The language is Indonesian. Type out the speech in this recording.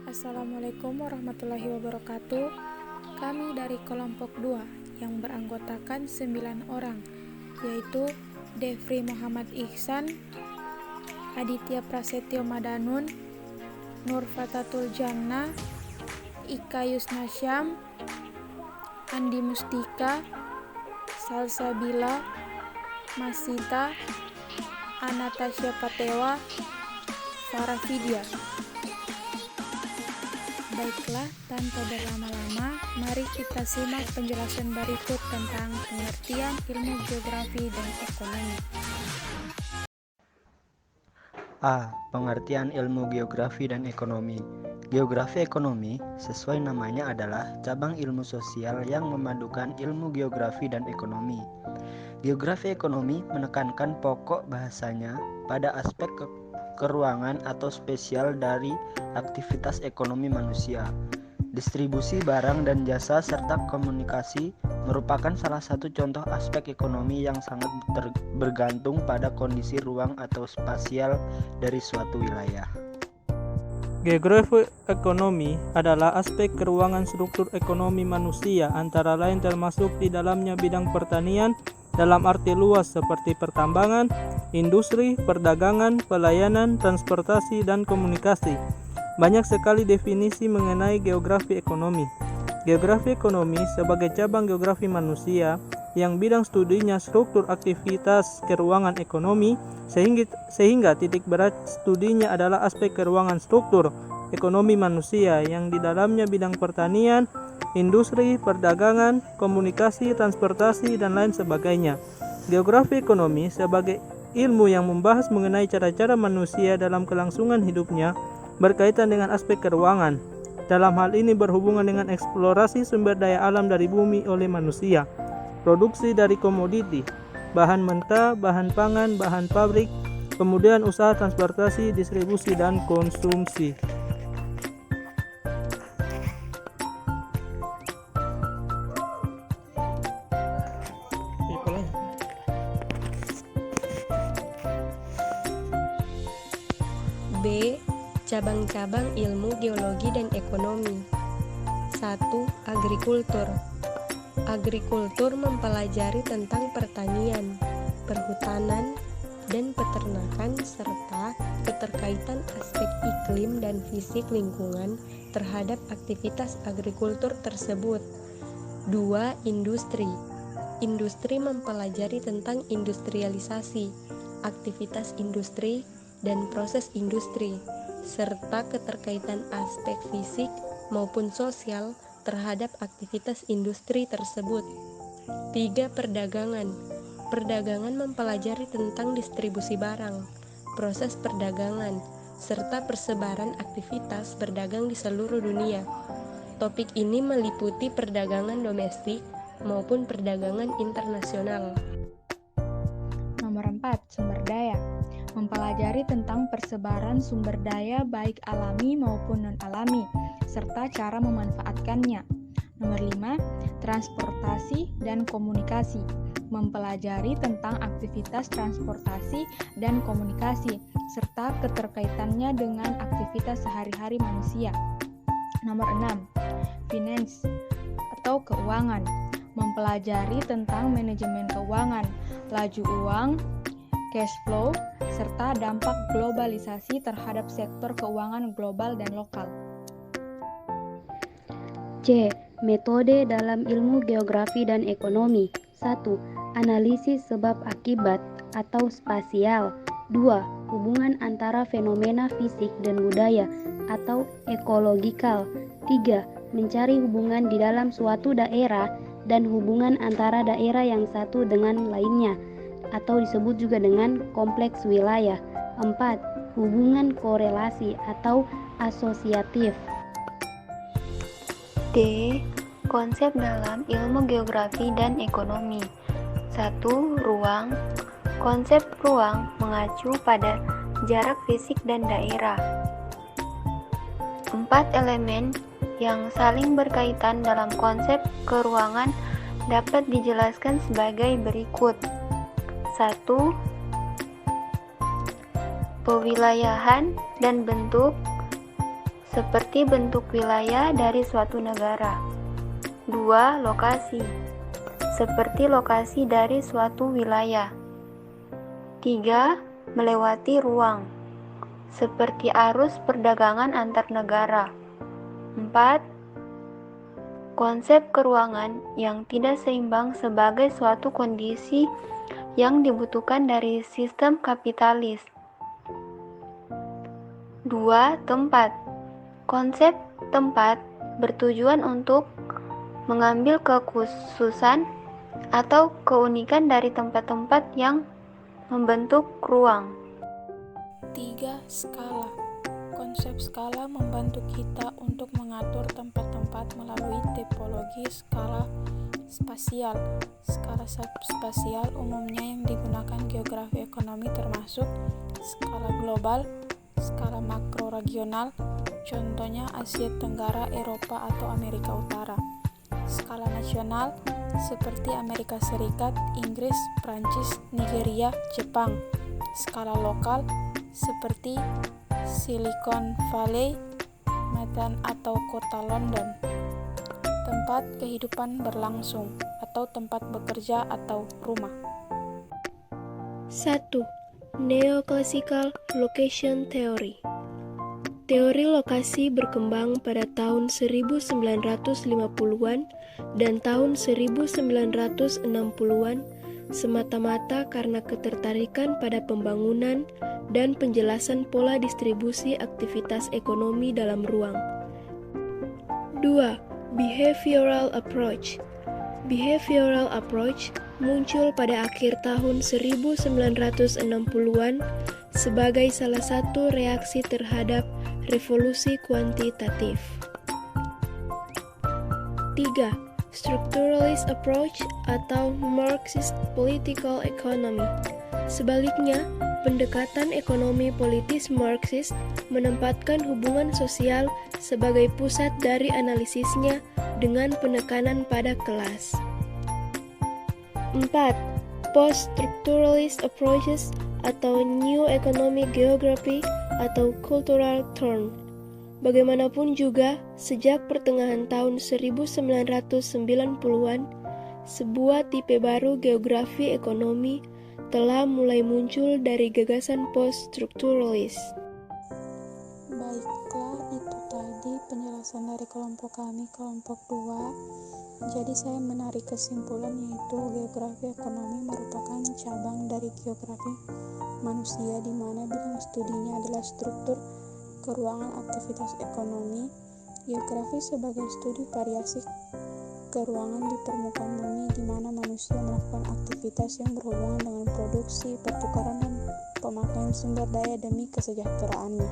Assalamualaikum warahmatullahi wabarakatuh. Kami dari kelompok 2 yang beranggotakan 9 orang, yaitu Devri Muhammad Ihsan, Aditya Prasetyo Madanun, Nur Fatatul Jannah, Ika Yusnasyam, Andi Mustika, Salsabila, Masita, Anastasia Patewa, Farah Vidya. Baiklah, tanpa berlama-lama, mari kita simak penjelasan berikut tentang pengertian ilmu geografi dan ekonomi. A. Pengertian ilmu geografi dan ekonomi. Geografi ekonomi, sesuai namanya adalah cabang ilmu sosial yang memadukan ilmu geografi dan ekonomi. Geografi ekonomi menekankan pokok bahasanya pada aspek keruangan atau spesial dari aktivitas ekonomi manusia. Distribusi barang dan jasa serta komunikasi merupakan salah satu contoh aspek ekonomi yang sangat bergantung pada kondisi ruang atau spasial dari suatu wilayah. Geografi ekonomi adalah aspek keruangan struktur ekonomi manusia, antara lain termasuk di dalamnya bidang pertanian dalam arti luas seperti pertambangan, industri, perdagangan, pelayanan, transportasi, dan komunikasi. Banyak sekali definisi mengenai geografi ekonomi. Geografi ekonomi sebagai cabang geografi manusia yang bidang studinya struktur aktivitas keruangan ekonomi, sehingga titik berat studinya adalah aspek keruangan struktur ekonomi manusia yang di dalamnya bidang pertanian, industri, perdagangan, komunikasi, transportasi, dan lain sebagainya. Geografi ekonomi sebagai ilmu yang membahas mengenai cara-cara manusia dalam kelangsungan hidupnya berkaitan dengan aspek keruangan. Dalam hal ini berhubungan dengan eksplorasi sumber daya alam dari bumi oleh manusia, produksi dari komoditi, bahan mentah, bahan pangan, bahan pabrik, kemudian usaha transportasi, distribusi, dan konsumsi. B. Cabang-cabang ilmu geologi dan ekonomi. 1. Agrikultur. Agrikultur mempelajari tentang pertanian, perhutanan, dan peternakan serta keterkaitan aspek iklim dan fisik lingkungan terhadap aktivitas agrikultur tersebut. 2. Industri. Industri mempelajari tentang industrialisasi, aktivitas industri, dan proses industri, serta keterkaitan aspek fisik maupun sosial terhadap aktivitas industri tersebut. 3. Perdagangan. Perdagangan mempelajari tentang distribusi barang, proses perdagangan, serta persebaran aktivitas berdagang di seluruh dunia. Topik ini meliputi perdagangan domestik maupun perdagangan internasional. Nomor 4. Sumber daya. Mempelajari tentang persebaran sumber daya baik alami maupun non-alami, serta cara memanfaatkannya. Nomor 5. Transportasi dan komunikasi. Mempelajari tentang aktivitas transportasi dan komunikasi, serta keterkaitannya dengan aktivitas sehari-hari manusia. Nomor 6. Finance atau keuangan. Mempelajari tentang manajemen keuangan, laju uang, cash flow, serta dampak globalisasi terhadap sektor keuangan global dan lokal. C. Metode dalam ilmu geografi dan ekonomi. 1. Analisis sebab akibat atau spasial. 2. Hubungan antara fenomena fisik dan budaya atau ekologikal. 3. Mencari hubungan di dalam suatu daerah dan hubungan antara daerah yang satu dengan lainnya, atau disebut juga dengan kompleks wilayah. 4. Hubungan korelasi atau asosiatif. D. Konsep dalam ilmu geografi dan ekonomi. 1. Ruang. Konsep ruang mengacu pada jarak fisik dan daerah. 4 elemen yang saling berkaitan dalam konsep keruangan dapat dijelaskan sebagai berikut. 1. Pewilayahan dan bentuk seperti bentuk wilayah dari suatu negara. 2. Lokasi, seperti lokasi dari suatu wilayah. 3. Melewati ruang, seperti arus perdagangan antar negara. 4. Konsep keruangan yang tidak seimbang sebagai suatu kondisi yang dibutuhkan dari sistem kapitalis. 2. Tempat. Konsep tempat bertujuan untuk mengambil kekhususan atau keunikan dari tempat-tempat yang membentuk ruang. 3. Skala. Konsep skala membantu kita untuk mengatur tempat-tempat melalui tipologi skala spasial. Skala spasial umumnya yang digunakan geografi ekonomi termasuk skala global, skala makro regional, contohnya Asia Tenggara, Eropa, atau Amerika Utara. Skala nasional seperti Amerika Serikat, Inggris, Prancis, Nigeria, Jepang. Skala lokal seperti Silicon Valley, Manhattan atau kota London. Tempat kehidupan berlangsung atau tempat bekerja atau rumah. 1. Neoclassical Location Theory. Teori lokasi berkembang pada tahun 1950-an dan tahun 1960-an semata-mata karena ketertarikan pada pembangunan dan penjelasan pola distribusi aktivitas ekonomi dalam ruang. 2. Behavioral Approach. Behavioral approach muncul pada akhir tahun 1960-an sebagai salah satu reaksi terhadap revolusi kuantitatif. 3. Structuralist approach atau Marxist political economy. Sebaliknya, pendekatan ekonomi politis Marxist menempatkan hubungan sosial sebagai pusat dari analisisnya dengan penekanan pada kelas. 4. Post-structuralist approaches atau New Economic Geography atau Cultural Turn. Bagaimanapun juga, sejak pertengahan tahun 1990-an, sebuah tipe baru geografi ekonomi telah mulai muncul dari gagasan post-strukturalis. Baiklah, itu tadi penjelasan dari kelompok kami, kelompok 2. Jadi saya menarik kesimpulan yaitu geografi ekonomi merupakan cabang dari geografi manusia di mana bidang studinya adalah struktur keruangan aktivitas ekonomi. Geografi sebagai studi variasi keruangan di permukaan bumi di mana manusia melakukan aktivitas yang berhubungan dengan produksi, pertukaran, dan pemakaian sumber daya demi kesejahteraannya.